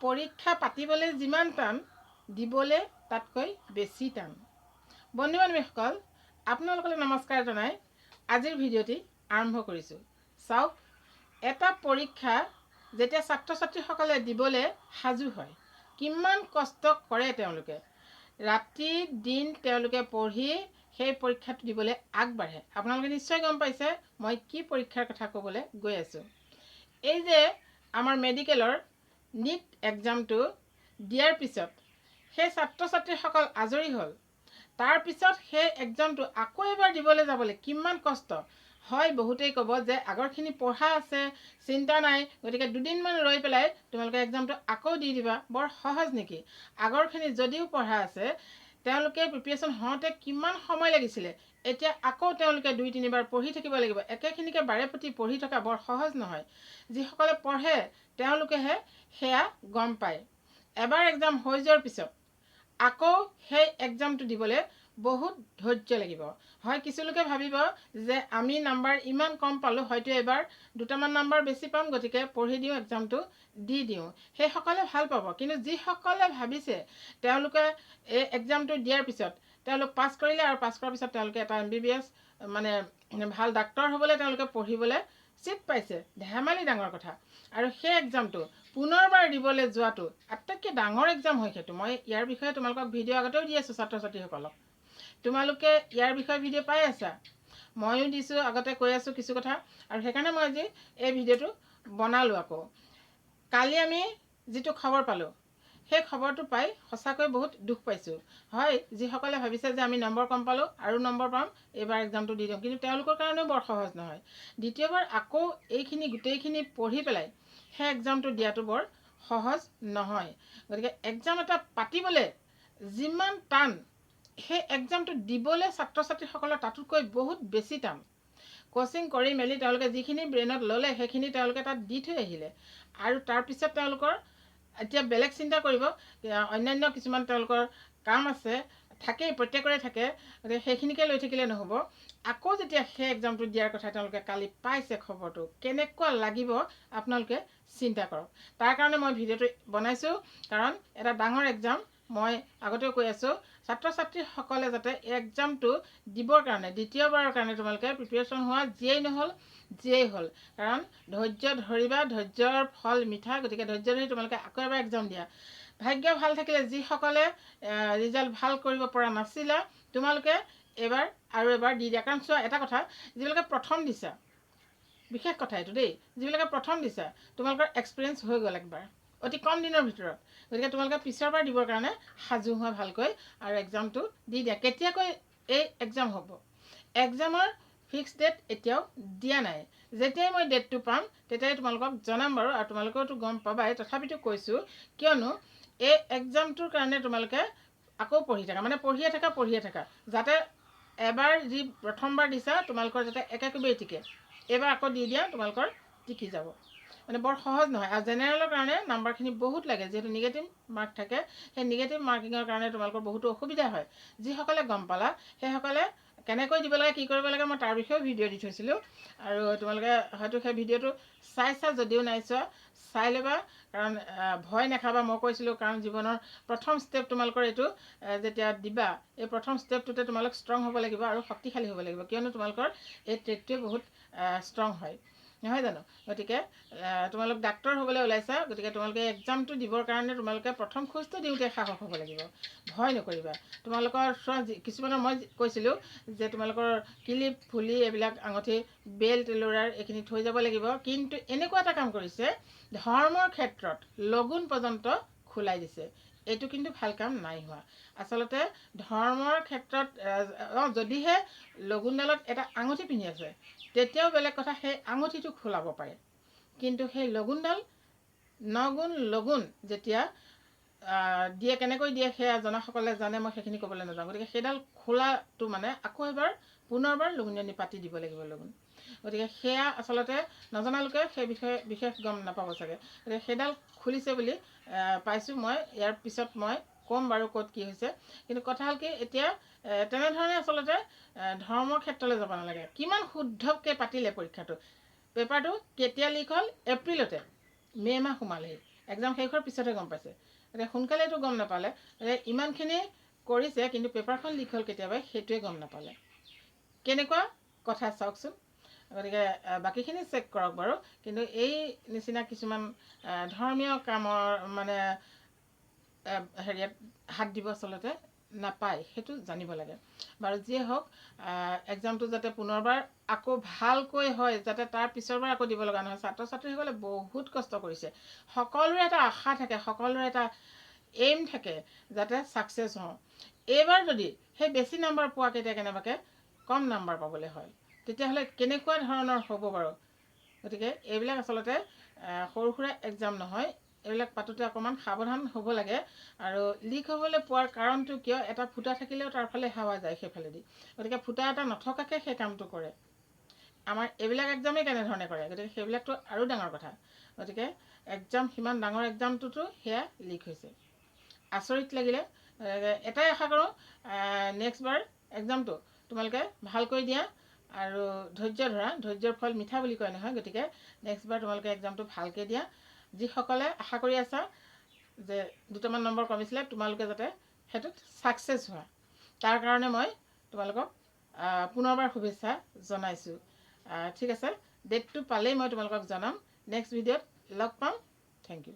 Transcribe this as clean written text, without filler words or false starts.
পৰীক্ষা পাতিবলৈ যিমান টান, দিবলৈ তাতকৈ বেছি টান। বন্ধু বান্ধৱীসকল, আপোনালোকলৈ নমস্কাৰ জনাই আজিৰ ভিডিঅ'টি আৰম্ভ কৰিছোঁ। চাওক, এটা পৰীক্ষা যেতিয়া ছাত্ৰ ছাত্ৰীসকলে দিবলৈ সাজু হয়, কিমান কষ্ট কৰে তেওঁলোকে। ৰাতি দিন তেওঁলোকে পঢ়ি সেই পৰীক্ষাটো দিবলৈ আগবাঢ়ে। আপোনালোকে নিশ্চয় গম পাইছে মই কি পৰীক্ষাৰ কথা ক'বলৈ গৈ আছোঁ। এই যে আমাৰ মেডিকেলৰ নিট এক্সামটো দিয়াৰ পিছত সেই ছাত্ৰ ছাত্ৰীসকল আজৰি হ'ল। তাৰপিছত সেই এক্সামটো আকৌ এবাৰ দিবলৈ যাবলৈ কিমান কষ্ট হয়। বহুতেই ক'ব যে আগৰখিনি পঢ়া আছে, চিন্তা নাই, গতিকে দুদিনমান ৰৈ পেলাই তোমালোকে এক্সামটো আকৌ দি দিবা। বৰ সহজ নেকি? আগৰখিনি যদিও পঢ়া আছে, তেওঁলোকে প্ৰিপেৰেশ্যন হওঁতে কিমান সময় লাগিছিলে, এতিয়া আকৌ তেওঁলোকে 2-3 বাৰ পঢ়ি থাকিব লাগিব। একেখিনিকে বাৰে প্ৰতি পঢ়ি থকা বৰ সহজ নহয়। যিসকলে পঢ়ে তেওঁলোকেহে সেয়া গম পায়। এবাৰ এক্সাম হৈ যোৱাৰ পিছত আকৌ সেই এক্সামটো দিবলৈ বহুত ধৈৰ্য লাগিব। হয়, কিছুলোকে ভাবিব যে আমি নাম্বাৰ ইমান কম পালোঁ, হয়তো এবাৰ 2টামান নাম্বাৰ বেছি পাম, গতিকে পঢ়ি দিওঁ, এক্সামটো দি দিওঁ। সেইসকলে ভাল পাব। কিন্তু যিসকলে ভাবিছে তেওঁলোকে এই এক্সামটো দিয়াৰ পিছত তেওঁলোক পাছ কৰিলে আৰু পাছ কৰাৰ পিছত তেওঁলোকে এটা MBBS মানে ভাল ডাক্তৰ হ'বলৈ তেওঁলোকে পঢ়িবলৈ চিট পাইছে, ধেমালি ডাঙৰ কথা। আৰু সেই এক্সামটো পুনৰবাৰ দিবলৈ যোৱাটো আটাইতকৈ ডাঙৰ এক্সাম হয়। সেইটো মই ইয়াৰ বিষয়ে তোমালোকক ভিডিঅ' আগতেও দি আছোঁ। ছাত্ৰ ছাত্ৰীসকলক তোমালোকে ইয়াৰ বিষয়ে ভিডিঅ' পাই আছা, ময়ো দিছোঁ, আগতে কৈ আছোঁ কিছু কথা, আৰু সেইকাৰণে মই আজি এই ভিডিঅ'টো বনালোঁ। আকৌ কালি আমি যিটো খবৰ পালোঁ, সেই খবৰটো পাই সঁচাকৈ বহুত দুখ পাইছোঁ। হয়, যিসকলে ভাবিছে যে আমি নম্বৰ কম পালোঁ আৰু নম্বৰ পাম, এইবাৰ এক্সামটো দি দিওঁ, কিন্তু তেওঁলোকৰ কাৰণেও বৰ সহজ নহয়। দ্বিতীয়বাৰ আকৌ এইখিনি গোটেইখিনি পঢ়ি পেলাই সেই এক্সামটো দিয়াটো বৰ সহজ নহয়। গতিকে এক্সাম এটা পাতিবলৈ যিমান টান, সেই এক্সামটো দিবলৈ ছাত্ৰ ছাত্ৰীসকলৰ তাতোতকৈ বহুত বেছি টান। কোচিং কৰি মেলি তেওঁলোকে যিখিনি ব্ৰেইনত ল'লে সেইখিনি তেওঁলোকে তাত দি থৈ আহিলে, আৰু তাৰপিছত তেওঁলোকৰ এতিয়া বেলেগ চিন্তা কৰিব, অন্যান্য কিছুমান তেওঁলোকৰ কাম আছে, থাকেই, প্ৰত্যেকৰে থাকে। গতিকে সেইখিনিকে লৈ থাকিলে নহ'ব। আকৌ যেতিয়া সেই এক্সামটো দিয়াৰ কথা তেওঁলোকে কালি পাইছে খবৰটো, কেনেকুৱা লাগিব আপোনালোকে চিন্তা কৰক। তাৰ কাৰণে মই ভিডিঅ'টো বনাইছোঁ, কাৰণ এটা ডাঙৰ এক্সাম। মই আগতেও কৈ আছোঁ, ছাত্ৰ ছাত্ৰীসকলে যাতে এই এক্সামটো দিবৰ কাৰণে দ্বিতীয়বাৰৰ কাৰণে তোমালোকে প্ৰিপেৰেশ্যন হোৱা, যিয়েই নহ'ল যিয়েই হ'ল, কাৰণ ধৈৰ্য ধৰিবা, ধৈৰ্যৰ ফল মিঠা। গতিকে ধৈৰ্য ধৰি তোমালোকে আকৌ এবাৰ এক্সাম দিয়া। ভাগ্য ভাল থাকিলে, যিসকলে ৰিজাল্ট ভাল কৰিব পৰা নাছিলা, তোমালোকে এবাৰ আৰু এবাৰ দি দিয়া। কাৰণ চোৱা, এটা কথা, যিবিলাকে প্ৰথম দিছা, বিশেষ কথা এইটো দেই, যিবিলাকে প্ৰথম দিছা তোমালোকৰ এক্সপিৰিয়েঞ্চ হৈ গ'ল একবাৰ, অতি কম দিনৰ ভিতৰত। গতিকে তোমালোকে পিছৰবাৰ দিবৰ কাৰণে সাজু হোৱা ভালকৈ, আৰু এক্সামটো দি দিয়া। কেতিয়াকৈ এই এক্সাম হ'ব, এক্সামৰ ফিক্স ডেট এতিয়াও দিয়া নাই। যেতিয়াই মই ডেটটো পাম তেতিয়াই তোমালোকক জনাম বাৰু, আৰু তোমালোকেওতো গম পাবাই। তথাপিতো কৈছোঁ, কিয়নো এই এক্সামটোৰ কাৰণে তোমালোকে আকৌ পঢ়ি থাকা, মানে পঢ়িয়ে থাকা, যাতে এবাৰ যি প্ৰথমবাৰ দিছা তোমালোকৰ যাতে একেবাৰে টিকে, এইবাৰ আকৌ দি দিয়া, তোমালোকৰ টিকি যাব। মানে বৰ সহজ নহয়। আৰু জেনেৰেলৰ কাৰণে নাম্বাৰখিনি বহুত লাগে, যিহেতু নিগেটিভ মাৰ্ক থাকে। সেই নিগেটিভ মাৰ্কিঙৰ কাৰণে তোমালোকৰ বহুতো অসুবিধা হয়। যিসকলে গম পালা সেইসকলে কেনেকৈ দিব লাগে, কি কৰিব লাগে, মই তাৰ বিষয়েও ভিডিঅ' দি থৈছিলোঁ। আৰু তোমালোকে হয়তো সেই ভিডিঅ'টো চাইছা, যদিও নাই চোৱা, চাই ল'বা। কাৰণ ভয় নাখাবা, মই কৈছিলোঁ, কাৰণ জীৱনৰ প্ৰথম ষ্টেপ তোমালোকৰ এইটো। যেতিয়া দিবা, এই প্ৰথম ষ্টেপটোতে তোমালোক ষ্ট্ৰং হ'ব লাগিব আৰু শক্তিশালী হ'ব লাগিব, কিয়নো তোমালোকৰ এই ট্ৰেডটোৱে বহুত ষ্ট্ৰং হয়, নহয় জানো? গতিকে তোমালোক ডাক্তৰ হ'বলৈ ওলাইছা, গতিকে তোমালোকে এক্সামটো দিবৰ কাৰণে তোমালোকে প্ৰথম খোজটো দিওঁতে সাহস হ'ব লাগিব, ভয় নকৰিবা। তোমালোকৰ চোৱা, কিছুমানৰ মই কৈছিলোঁ যে তোমালোকৰ ক্লিপ, ফুলি, এইবিলাক আঙুঠি, বেল্ট, ল'ৰাৰ এইখিনি থৈ যাব লাগিব। কিন্তু এনেকুৱা এটা কাম কৰিছে, ধৰ্মৰ ক্ষেত্ৰত লগুণ পৰ্যন্ত খোলাই দিছে। এইটো কিন্তু ভাল কাম নাই হোৱা। আচলতে ধৰ্মৰ ক্ষেত্ৰত যদিহে লগুণডালত এটা আঙুঠি পিন্ধি আছে, তেতিয়াও বেলেগ কথা, সেই আঙুঠিটো খোলাব পাৰে। কিন্তু সেই লগুণডাল 9 গুণ লগুণ যেতিয়া দিয়ে, কেনেকৈ দিয়ে সেয়া জনাসকলে জানে, মই সেইখিনি ক'বলৈ নাযাওঁ। গতিকে সেইডাল খোলাটো মানে আকৌ এবাৰ পুনৰবাৰ লগুণনি পাতি দিব লাগিব লগুণ। গতিকে সেয়া আচলতে নজনা লোকে সেই বিষয়ে বিশেষ গম নাপাব চাগে। গতিকে সেইডাল খুলিছে বুলি পাইছোঁ মই। ইয়াৰ পিছত মই ক'ম বাৰু ক'ত কি হৈছে। কিন্তু কথা হ'ল কি, এতিয়া তেনেধৰণে আচলতে ধৰ্মৰ ক্ষেত্ৰলৈ যাব নালাগে। কিমান শুদ্ধকৈ পাতিলে পৰীক্ষাটো। পেপাৰটো কেতিয়া লিক হ'ল? এপ্ৰিলতে, মে' মাহ সোমালেহি। এক্সাম শেষ হোৱাৰ পিছতহে গম পাইছে। গতিকে সোনকালেতো গম নাপালে, ইমানখিনি কৰিছে কিন্তু পেপাৰখন লিক হ'ল কেতিয়াবা সেইটোৱে গম নাপালে। কেনেকুৱা কথা চাওকচোন। গতিকে বাকীখিনি চেক কৰক বাৰু, কিন্তু এই নিচিনা কিছুমান ধৰ্মীয় কামৰ মানে হেৰিয়াত হাত দিব আচলতে নাপায়, সেইটো জানিব লাগে। বাৰু যিয়ে হওক, এক্সামটো যাতে পুনৰবাৰ আকৌ ভালকৈ হয়, যাতে তাৰ পিছৰবাৰ আকৌ দিব লগা নহয়। ছাত্ৰ ছাত্ৰীসকলে বহুত কষ্ট কৰিছে, সকলোৰে এটা আশা থাকে, সকলোৰে এটা এইম থাকে যাতে ছাকচেছ হওঁ। এইবাৰ যদি সেই বেছি নাম্বাৰ পোৱাকেইটা কেনেবাকৈ কম নাম্বাৰ পাবলৈ হয়, তেতিয়াহ'লে কেনেকুৱা ধৰণৰ হ'ব বাৰু। গতিকে এইবিলাক আচলতে সৰু সুৰা এক্সাম নহয়, এইবিলাক পাতোঁতে অকণমান সাৱধান হ'ব লাগে। আৰু লিক হ'বলৈ পোৱাৰ কাৰণটো কিয়, এটা ফুটা থাকিলেও তাৰ ফালে হাৱা যায় সেইফালেদি। গতিকে ফুটা এটা নথকাকৈ সেই কামটো কৰে। আমাৰ এইবিলাক এক্সামেই কেনেধৰণে কৰে, গতিকে সেইবিলাকতো আৰু ডাঙৰ কথা। গতিকে এক্সাম সিমান ডাঙৰ এক্সামটোতো সেয়া লিক হৈছে। আচৰিত লাগিলে। এটাই আশা কৰোঁ, নেক্সট বাৰ এক্সামটো তোমালোকে ভালকৈ দিয়া আৰু ধৈৰ্য ধৰা। ধৈৰ্যৰ ফল মিঠা বুলি কয় নহয়। গতিকে নেক্সট বাৰ তোমালোকে এক্সামটো ভালকৈ দিয়া। যিসকলে আশা কৰি আছা যে 2টামান নম্বৰ কমিছিলে, তোমালোকে যাতে সেইটোত ছাকচেছ হোৱা, তাৰ কাৰণে মই তোমালোকক পুনৰবাৰ শুভেচ্ছা জনাইছোঁ। ঠিক আছে, ডেটটো পালেই মই তোমালোকক জনাম। নেক্সট ভিডিঅ'ত লগ পাম। Thank U.